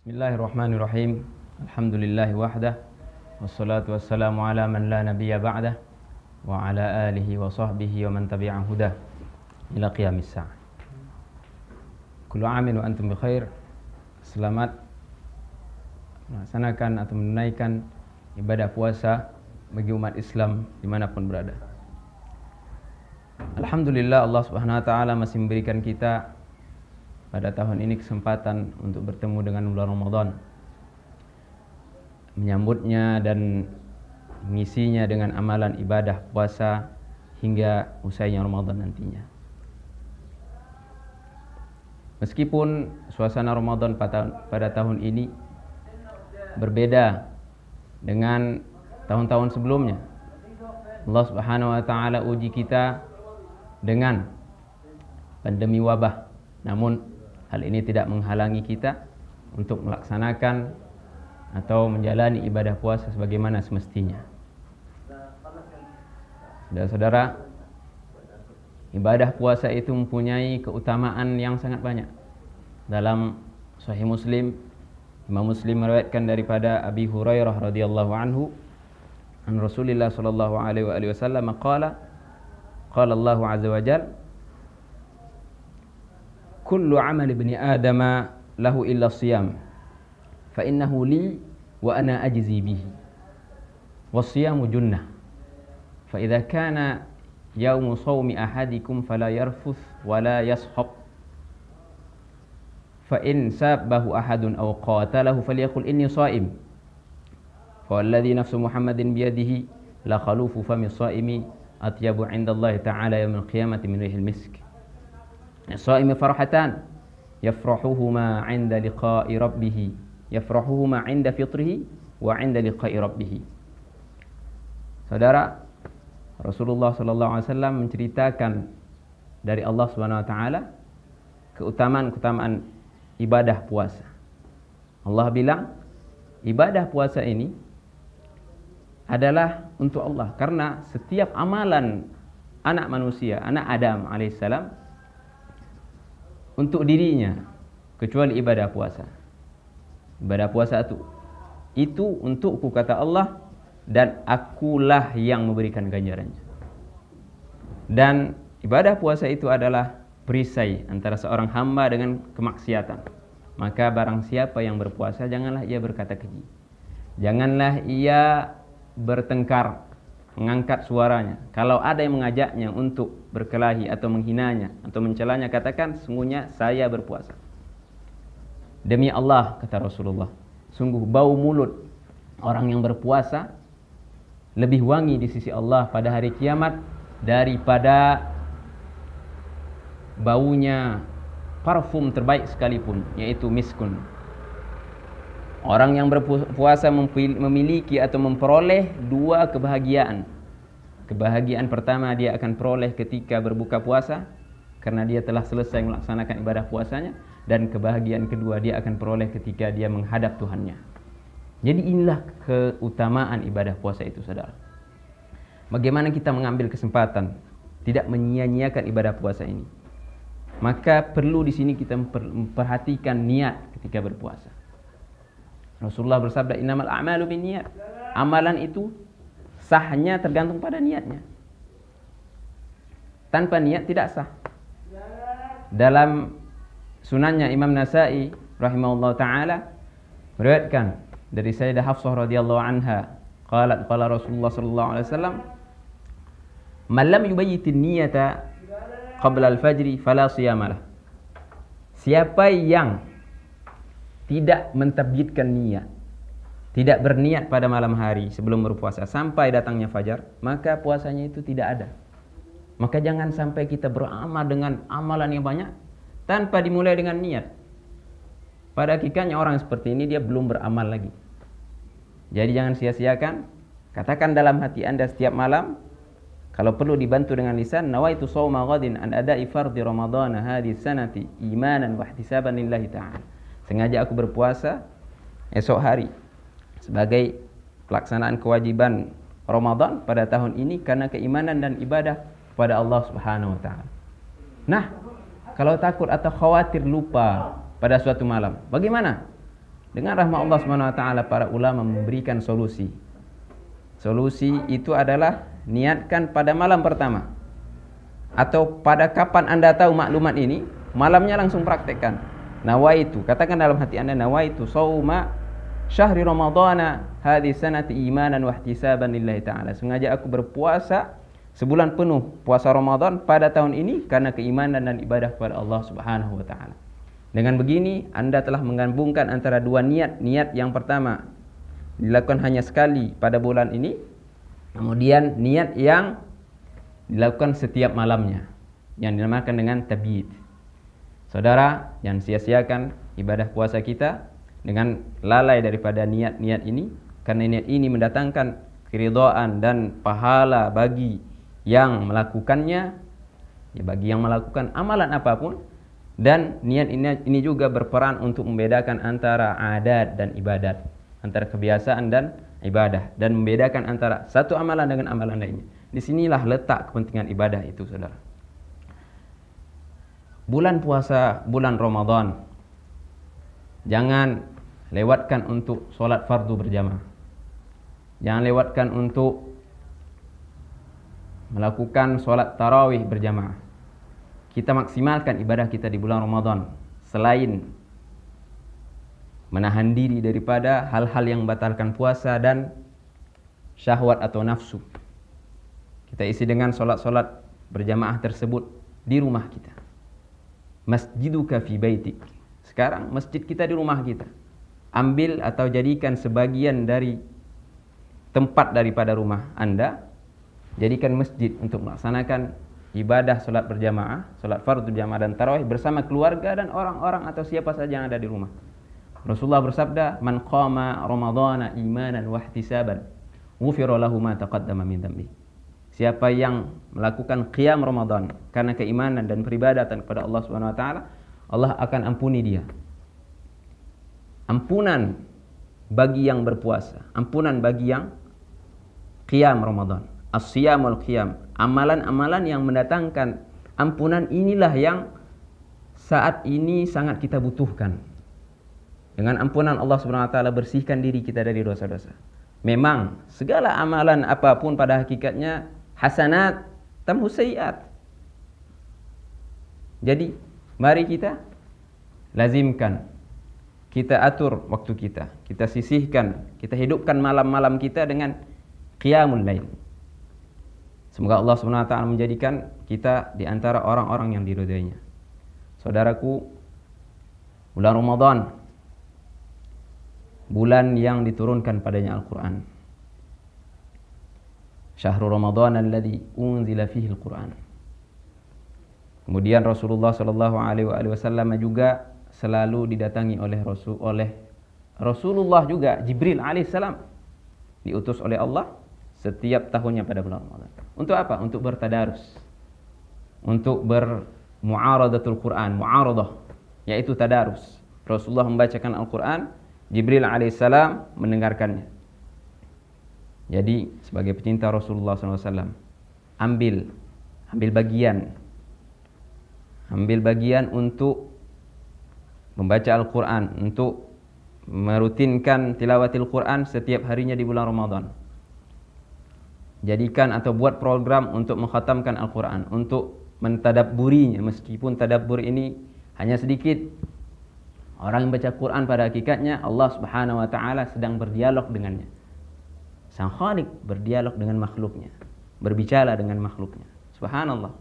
Bismillahirrahmanirrahim. Alhamdulillahi wahdah. Wassalatu wassalamu ala man la nabiyya ba'dah. Wa ala alihi wa sahbihi wa man tabi'an hudah ila qiyamis sa'ah. Kullu amin wa antum bi khair. Selamat melaksanakan atau menunaikan ibadah puasa bagi umat Islam dimanapun berada. Alhamdulillah, Allah subhanahu wa ta'ala masih memberikan kita pada tahun ini kesempatan untuk bertemu dengan bulan Ramadan, menyambutnya dan mengisinya dengan amalan ibadah puasa hingga usainya Ramadan nantinya. Meskipun suasana Ramadan pada tahun ini berbeda dengan tahun-tahun sebelumnya, Allah subhanahu wa ta'ala uji kita dengan pandemi wabah. Namun hal ini tidak menghalangi kita untuk melaksanakan atau menjalani ibadah puasa sebagaimana semestinya. Saudara-saudara, ibadah puasa itu mempunyai keutamaan yang sangat banyak. Dalam Sahih Muslim, Imam Muslim meriwayatkan daripada Abi Hurairah radhiyallahu anhu, an Rasulillah sallallahu alaihi wasallam qala Allah azza wa jalla, kullu amali ibni adama lahu illa siyam fa innahu li wa ana ajzi bihi was-siyamu junnah fa idza kana yaumu shaumi ahadikum fala yarfuth wala yashab fa in sabbahu ahadun aw qatalahu falyaqul inni shaim fa alladhi nafsu muhammadin biyadihi la khalufu fami shaimi atyabu 'inda Allah ta'ala yawm al-qiyamati min rihil misk. As-shaimi farhatan yafrahuhuma 'inda liqa'i rabbih, yafrahuhuma 'inda fitrihi wa 'inda liqa'i rabbih. Saudara, Rasulullah sallallahu alaihi wasallam menceritakan dari Allah Subhanahu wa taala keutamaan-keutamaan ibadah puasa. Allah bilang, ibadah puasa ini adalah untuk Allah, karena setiap amalan anak manusia, anak Adam alaihissalam, untuk dirinya kecuali ibadah puasa. Ibadah puasa itu untukku, kata Allah, dan akulah yang memberikan ganjarannya. Dan ibadah puasa itu adalah perisai antara seorang hamba dengan kemaksiatan. Maka barang siapa yang berpuasa, janganlah ia berkata keji, janganlah ia bertengkar, mengangkat suaranya. Kalau ada yang mengajaknya untuk berkelahi atau menghinanya atau mencelanya, katakan, sungguhnya saya berpuasa. Demi Allah, kata Rasulullah, sungguh bau mulut orang yang berpuasa lebih wangi di sisi Allah pada hari kiamat daripada baunya parfum terbaik sekalipun, yaitu miskun. Orang yang berpuasa memiliki atau memperoleh dua kebahagiaan. Kebahagiaan pertama dia akan peroleh ketika berbuka puasa, karena dia telah selesai melaksanakan ibadah puasanya. Dan kebahagiaan kedua dia akan peroleh ketika dia menghadap Tuhannya. Jadi inilah keutamaan ibadah puasa itu, saudara. Bagaimana kita mengambil kesempatan tidak menyia-nyiakan ibadah puasa ini? Maka perlu di sini kita memperhatikan niat ketika berpuasa. Rasulullah bersabda, innamal a'malu binniyat. Amalan itu sahnya tergantung pada niatnya. Tanpa niat tidak sah. Dalam sunannya Imam Nasa'i rahimahullah ta'ala meriwayatkan dari Sayyidah Hafsah radhiyallahu anha, qala Rasulullah sallallahu alaihi wasallam, man lam yubayyitin niyata qabla al-fajri fala siyamalah. Siapa yang tidak mentabjidkan niat, tidak berniat pada malam hari sebelum berpuasa sampai datangnya fajar, maka puasanya itu tidak ada. Maka jangan sampai kita beramal dengan amalan yang banyak tanpa dimulai dengan niat. Pada hakikatnya orang seperti ini dia belum beramal lagi. Jadi jangan sia-siakan. Katakan dalam hati anda setiap malam, kalau perlu dibantu dengan lisan, nawaitu shauma ghadin an ada'i fardhi ramadhana hadhihi sanati imanan wa ihtisaban lillahi ta'ala. Sengaja aku berpuasa esok hari sebagai pelaksanaan kewajiban Ramadan pada tahun ini karena keimanan dan ibadah kepada Allah Subhanahu wa taala. Nah, kalau takut atau khawatir lupa pada suatu malam, bagaimana? Dengan rahmat Allah Subhanahu wa taala, para ulama memberikan solusi. Solusi itu adalah niatkan pada malam pertama. Atau pada kapan Anda tahu maklumat ini, malamnya langsung praktekkan. Nawaitu, katakan dalam hati Anda, nawaitu sauma syahri ramadhana hadhihi sanati imanan wa ihtisaban lillahi ta'ala. Sengaja aku berpuasa sebulan penuh puasa Ramadan pada tahun ini karena keimanan dan ibadah kepada Allah Subhanahu wa taala. Dengan begini Anda telah menggabungkan antara dua niat. Niat yang pertama dilakukan hanya sekali pada bulan ini, kemudian niat yang dilakukan setiap malamnya yang dinamakan dengan tabyid. Saudara, jangan sia-siakan ibadah puasa kita dengan lalai daripada niat-niat ini, karena niat ini mendatangkan keridhaan dan pahala bagi yang melakukannya, ya bagi yang melakukan amalan apapun. Dan niat ini juga berperan untuk membedakan antara adat dan ibadat, antara kebiasaan dan ibadah, dan membedakan antara satu amalan dengan amalan lainnya. Disinilah letak kepentingan ibadah itu, saudara. Bulan puasa, bulan Ramadan, jangan lewatkan untuk sholat fardu berjamaah. Jangan lewatkan untuk melakukan sholat tarawih berjamaah. Kita maksimalkan ibadah kita di bulan Ramadan, selain menahan diri daripada hal-hal yang membatalkan puasa dan syahwat atau nafsu. Kita isi dengan sholat-sholat berjamaah tersebut di rumah kita. Masjiduka fi baitik. Sekarang masjid kita di rumah kita. Ambil atau jadikan sebagian dari tempat daripada rumah Anda, jadikan masjid untuk melaksanakan ibadah sholat berjamaah, sholat fardu berjamaah dan tarawih bersama keluarga dan orang-orang atau siapa saja yang ada di rumah. Rasulullah bersabda, "Man qama ramadhana imanan wa ihtisaban, ghufira lahu ma taqaddama min dhanbi." Siapa yang melakukan qiyam Ramadan karena keimanan dan peribadatan kepada Allah Subhanahu wa taala, Allah akan ampuni dia. Ampunan bagi yang berpuasa, ampunan bagi yang qiyam Ramadan. As-siyamul qiyam, amalan-amalan yang mendatangkan ampunan inilah yang saat ini sangat kita butuhkan. Dengan ampunan Allah Subhanahu wa taala bersihkan diri kita dari dosa-dosa. Memang segala amalan apapun pada hakikatnya hasanat tamhu sayyiat. Jadi mari kita lazimkan, kita atur waktu kita, kita sisihkan, kita hidupkan malam-malam kita dengan qiyamul lail. Semoga Allah Subhanahu wa taala menjadikan kita di antara orang-orang yang diridhoinya. Saudaraku, bulan Ramadan, bulan yang diturunkan padanya Al-Quran. Syahrul Ramadan alladzi unzila fihi Al-Quran. Kemudian Rasulullah sallallahu alaihi wasallam juga selalu didatangi oleh Rasulullah juga, Jibril alaihissalam diutus oleh Allah setiap tahunnya pada bulan Ramadan. Untuk apa? Untuk bertadarus, untuk bermu'aradatul Quran, mu'aradah, yaitu tadarus. Rasulullah membacakan Al-Quran, Jibril alaihissalam mendengarkannya. Jadi sebagai pecinta Rasulullah SAW, ambil bagian untuk membaca Al-Quran, untuk merutinkan tilawatil Quran setiap harinya di bulan Ramadan. Jadikan atau buat program untuk mengkhatamkan Al-Quran, untuk mentadabburinya, meskipun tadabbur ini hanya sedikit. Orang yang baca Quran pada hakikatnya Allah Subhanahu wa taala sedang berdialog dengannya. Sang Khaliq berdialog dengan makhluknya, berbicara dengan makhluknya. Subhanallah.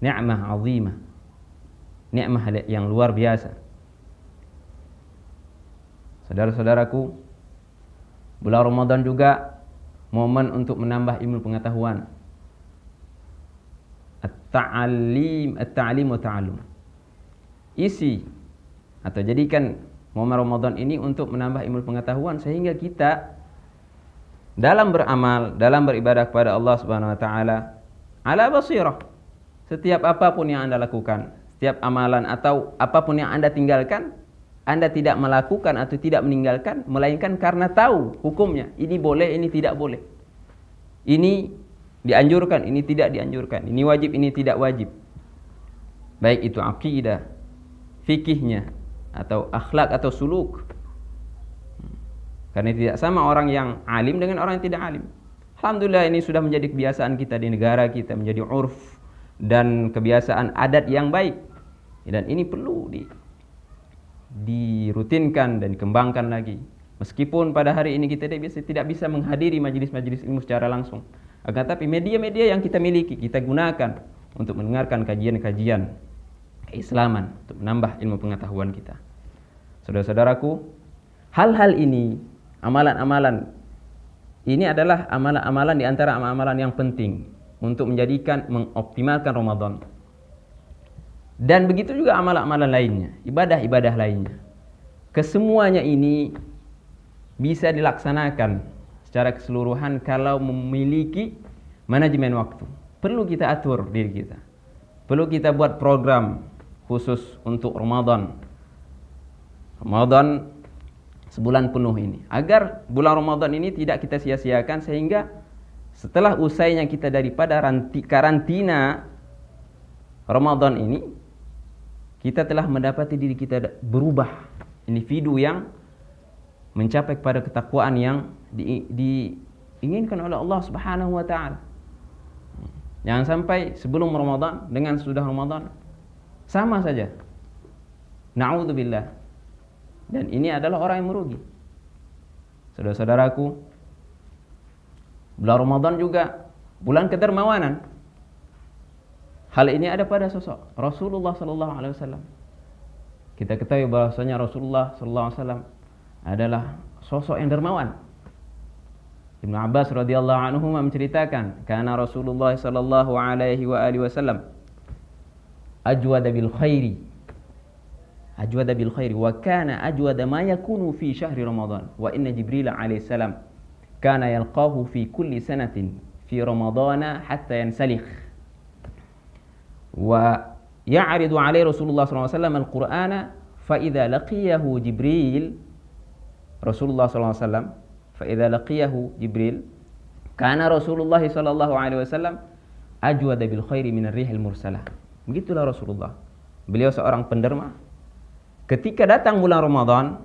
Ni'mah azimah. Ni'mah yang luar biasa. Saudara-saudaraku, bulan Ramadan juga momen untuk menambah ilmu pengetahuan. At-ta'lim wa ta'allum. Isi atau jadikan momen Ramadan ini untuk menambah ilmu pengetahuan sehingga kita dalam beramal, dalam beribadah kepada Allah Subhanahu wa taala ala basirah. Setiap apapun yang Anda lakukan, setiap amalan atau apapun yang Anda tinggalkan, Anda tidak melakukan atau tidak meninggalkan melainkan karena tahu hukumnya. Ini boleh, ini tidak boleh. Ini dianjurkan, ini tidak dianjurkan. Ini wajib, ini tidak wajib. Baik itu akidah, fikihnya, atau akhlak atau suluk, Karena tidak sama orang yang alim dengan orang yang tidak alim. Alhamdulillah ini sudah menjadi kebiasaan kita di negara kita, menjadi urf dan kebiasaan adat yang baik. Dan ini perlu dirutinkan dan dikembangkan lagi. Meskipun pada hari ini kita tidak bisa menghadiri majelis-majelis ilmu secara langsung. Akan tapi media-media yang kita miliki, kita gunakan untuk mendengarkan kajian-kajian keislaman, untuk menambah ilmu pengetahuan kita. Saudara-saudaraku, hal-hal ini, amalan-amalan ini adalah amalan-amalan di antara amalan yang penting untuk mengoptimalkan Ramadan. Dan begitu juga amalan-amalan lainnya, ibadah-ibadah lainnya. Kesemuanya ini bisa dilaksanakan secara keseluruhan kalau memiliki manajemen waktu. Perlu kita atur diri kita. Perlu kita buat program khusus untuk Ramadan. Ramadan sebulan penuh ini. Agar bulan Ramadan ini tidak kita sia-siakan sehingga setelah usainya kita daripada karantina Ramadan ini, kita telah mendapati diri kita berubah. Individu yang mencapai kepada ketakwaan yang diinginkan oleh Allah Subhanahu wa taala. Jangan sampai sebelum Ramadan dengan sudah Ramadan sama saja. Na'udzubillah. Dan ini adalah orang yang merugi. Saudara-saudaraku, bulan Ramadan juga bulan kedermawanan. Hal ini ada pada sosok Rasulullah sallallahu alaihi wasallam. Kita ketahui bahwasanya Rasulullah sallallahu alaihi wasallam adalah sosok yang dermawan. Ibnu Abbas radhiyallahu anhu menceritakan, "Kana Rasulullah sallallahu alaihi wa alihi wasallam ajwada bil khairi wa kana ajwada ma yakunu fi syahri Ramadan wa inna Jibril alaihi salam kana yalqahu fi kulli sanatin fi Ramadana hatta yansalikh wa ya'ridu alaihi Rasulullah sallallahu alaihi wasallam al-Qur'ana fa idza laqiyahu Jibril Rasulullah sallallahu alaihi wasallam fa idza laqiyahu Jibril kana Rasulullah sallallahu alaihi wasallam ajwada bil khairi min ar-rihil mursalah." Begitulah Rasulullah. Beliau seorang penderma. Ketika datang bulan Ramadan,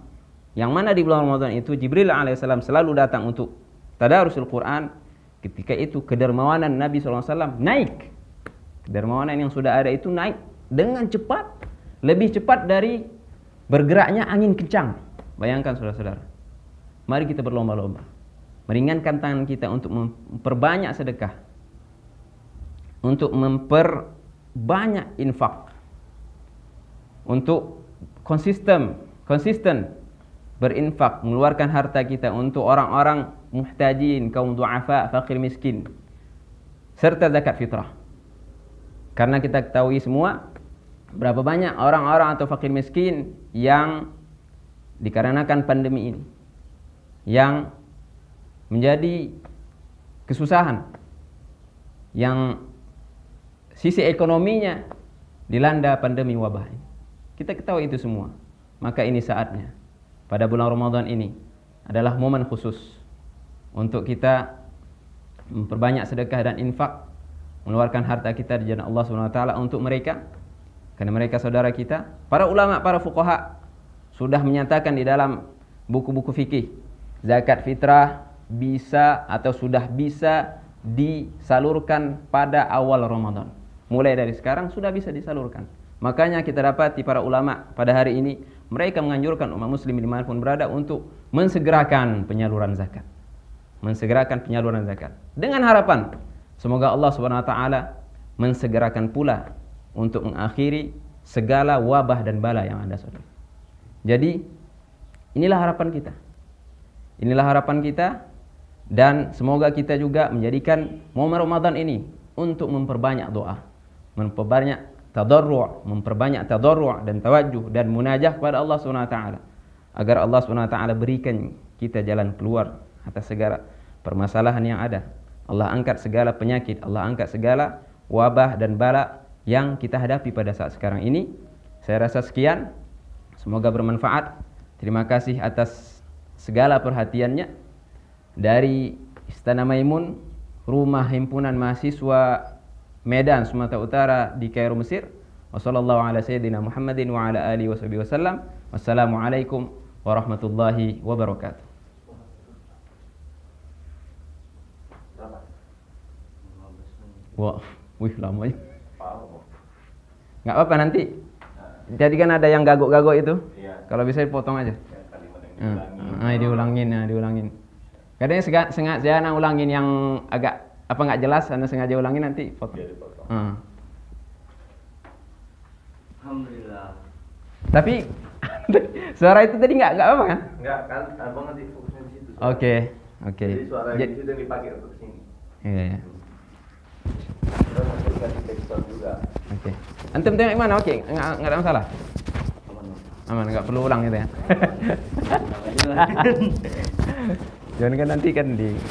yang mana di bulan Ramadan itu Jibril alaihissalam selalu datang untuk tadarusul Quran. Ketika itu kedermawanan Nabi SAW naik. Kedermawanan yang sudah ada itu naik dengan cepat, lebih cepat dari bergeraknya angin kencang. Bayangkan saudara-saudara. Mari kita berlomba-lomba meringankan tangan kita untuk memperbanyak sedekah, untuk memperbanyak infak, untuk konsisten berinfak, mengeluarkan harta kita untuk orang-orang muhtajin, kaum du'afa, fakir miskin, serta zakat fitrah. Karena kita ketahui semua berapa banyak orang-orang atau fakir miskin yang dikarenakan pandemi ini yang menjadi kesusahan, yang sisi ekonominya dilanda pandemi wabah ini. Kita ketahui itu semua. Maka ini saatnya pada bulan Ramadan ini adalah momen khusus untuk kita memperbanyak sedekah dan infak, mengeluarkan harta kita di jalan Allah SWT untuk mereka, karena mereka saudara kita. Para ulama, para fuqaha sudah menyatakan di dalam buku-buku fikih, zakat fitrah bisa atau sudah bisa disalurkan pada awal Ramadan. Mulai dari sekarang sudah bisa disalurkan. Makanya kita dapati para ulama pada hari ini, mereka menganjurkan umat muslim dimanapun berada untuk mensegerakan penyaluran zakat. Mensegerakan penyaluran zakat. Dengan harapan semoga Allah SWT mensegerakan pula untuk mengakhiri segala wabah dan bala yang ada, saudara. Jadi inilah harapan kita. Inilah harapan kita, dan semoga kita juga menjadikan momen Ramadan ini untuk memperbanyak doa, memperbanyak tadarru' dan tawajjuh dan munajah kepada Allah SWT, agar Allah SWT berikan kita jalan keluar atas segala permasalahan yang ada. Allah angkat segala penyakit, Allah angkat segala wabah dan bala yang kita hadapi pada saat sekarang ini. Saya rasa sekian, semoga bermanfaat. Terima kasih atas segala perhatiannya dari Istana Maimun, Rumah Himpunan Mahasiswa Medan, Sumatera Utara di Kairo, Mesir. Wassalamualaikum warahmatullahi wabarakatuh. Wah, wih lamanya. Wow. Nggak apa-apa nanti. Jadi kan ada yang gagok-gagok itu. Iya. Kalau bisa dipotong aja. Ya, kalimat yang Diulangin. Kadang sengaja anak ulangin yang agak apa nggak jelas, anak sengaja ulangin nanti potong. Dia dipotong. Alhamdulillah. Tapi suara itu tadi nggak apa kan? Enggak kan, abang nanti fokusnya di situ. Oke. Jadi suara yang di situ yang dipakai untuk sini. Iya. Terus nanti kasih tekstur juga. Oke. Antum tengok mana? Oke, nggak ada masalah. Aman, nggak perlu ulang gitu ya. Jangan kan nanti kan di